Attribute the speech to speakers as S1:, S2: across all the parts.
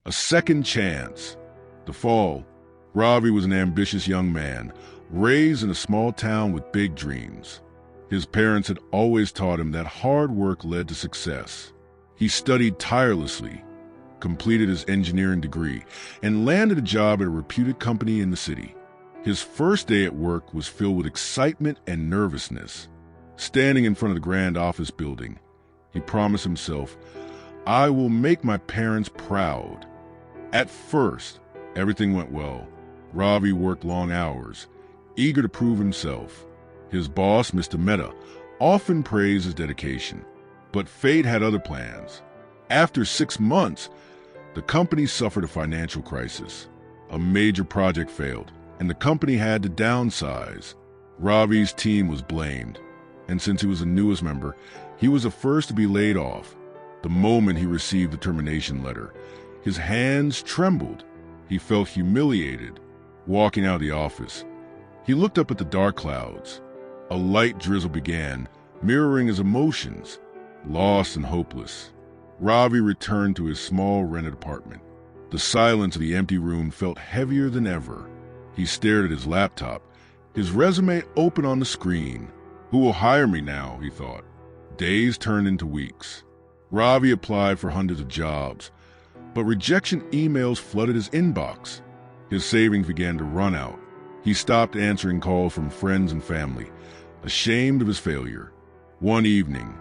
S1: A second chance. The fall. Ravi was an ambitious young man, raised in a small town with big dreams. His parents had always taught him that hard work led to success. He studied tirelessly, completed his engineering degree, and landed a job at a reputed company in the city. His first day at work was filled with excitement and nervousness. Standing in front of the grand office building, he promised himself, "I will make my parents proud." At first, everything went well. Ravi worked long hours, eager to prove himself. His boss, Mr. Mehta, often praised his dedication. But fate had other plans. After 6 months, the company suffered a financial crisis. A major project failed, and the company had to downsize. Ravi's team was blamed, and since he was the newest member, he was the first to be laid off. The moment he received the termination letter, his hands trembled. He felt humiliated. Walking out of the office, he looked up at the dark clouds. A light drizzle began, mirroring his emotions. Lost and hopeless, Ravi returned to his small rented apartment. The silence of the empty room felt heavier than ever. He stared at his laptop, his resume open on the screen. Who will hire me now, he thought. Days turned into weeks. Ravi applied for hundreds of jobs, but rejection emails flooded his inbox. His savings began to run out. He stopped answering calls from friends and family, ashamed of his failure. One evening,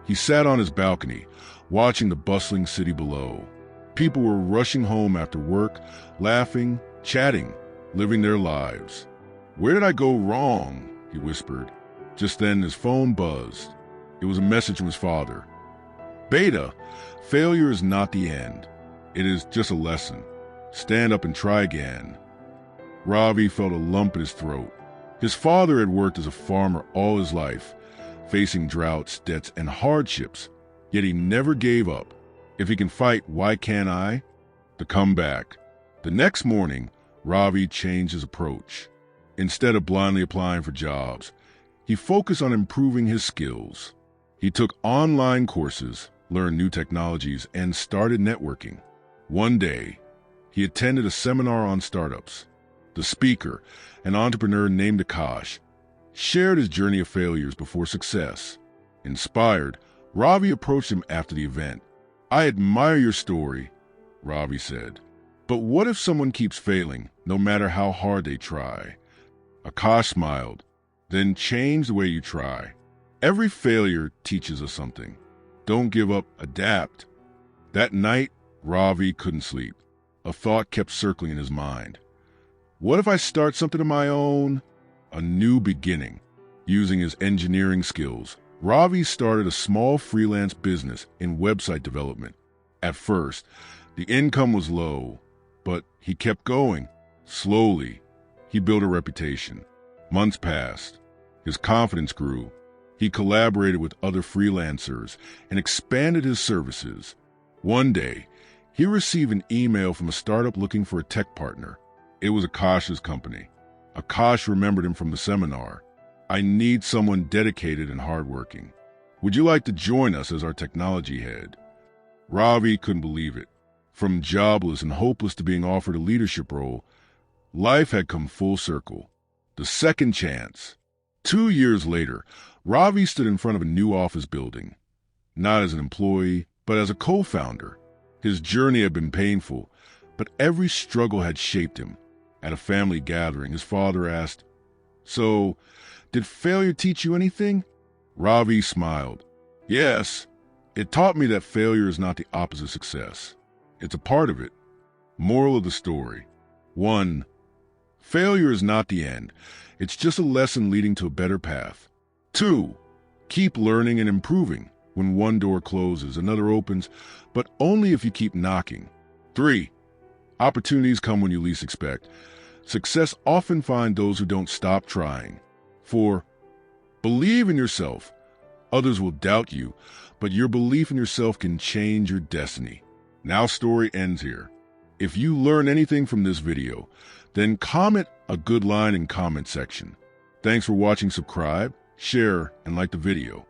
S1: he sat on his balcony, watching the bustling city below. People were rushing home after work, laughing, chatting, living their lives. "Where did I go wrong?" he whispered. Just then, his phone buzzed. It was a message from his father. "Beta, failure is not the end. It is just a lesson. Stand up and try again." Ravi felt a lump in his throat. His father had worked as a farmer all his life, facing droughts, debts, and hardships, yet he never gave up. If he can fight, why can't I? The comeback. The next morning, Ravi changed his approach. Instead of blindly applying for jobs, he focused on improving his skills. He took online courses, learned new technologies, and started networking. One day, he attended a seminar on startups. The speaker, an entrepreneur named Akash, shared his journey of failures before success. Inspired, Ravi approached him after the event. "I admire your story," Ravi said. "But what if someone keeps failing, no matter how hard they try?" Akash smiled. "Then change the way you try. Every failure teaches us something. Don't give up, adapt." That night, Ravi couldn't sleep. A thought kept circling in his mind. What if I start something of my own? A new beginning. Using his engineering skills, Ravi started a small freelance business in website development. At first, the income was low, but he kept going. Slowly, he built a reputation. Months passed. His confidence grew. He collaborated with other freelancers and expanded his services. One day, he received an email from a startup looking for a tech partner. It was Akash's company. Akash remembered him from the seminar. "I need someone dedicated and hardworking. Would you like to join us as our technology head?" Ravi couldn't believe it. From jobless and hopeless to being offered a leadership role, life had come full circle. The second chance. 2 years later, Ravi stood in front of a new office building. Not as an employee, but as a co-founder. His journey had been painful, but every struggle had shaped him. At a family gathering, his father asked, "So, did failure teach you anything?" Ravi smiled. "Yes, it taught me that failure is not the opposite of success. It's a part of it." Moral of the story. 1. Failure is not the end. It's just a lesson leading to a better path. 2. Keep learning and improving. When one door closes, another opens, but only if you keep knocking. 3. Opportunities come when you least expect. Success often finds those who don't stop trying. 4. Believe in yourself. Others will doubt you, but your belief in yourself can change your destiny. Now story ends here. If you learn anything from this video, then comment a good line in comment section. Thanks for watching. Subscribe, share, and like the video.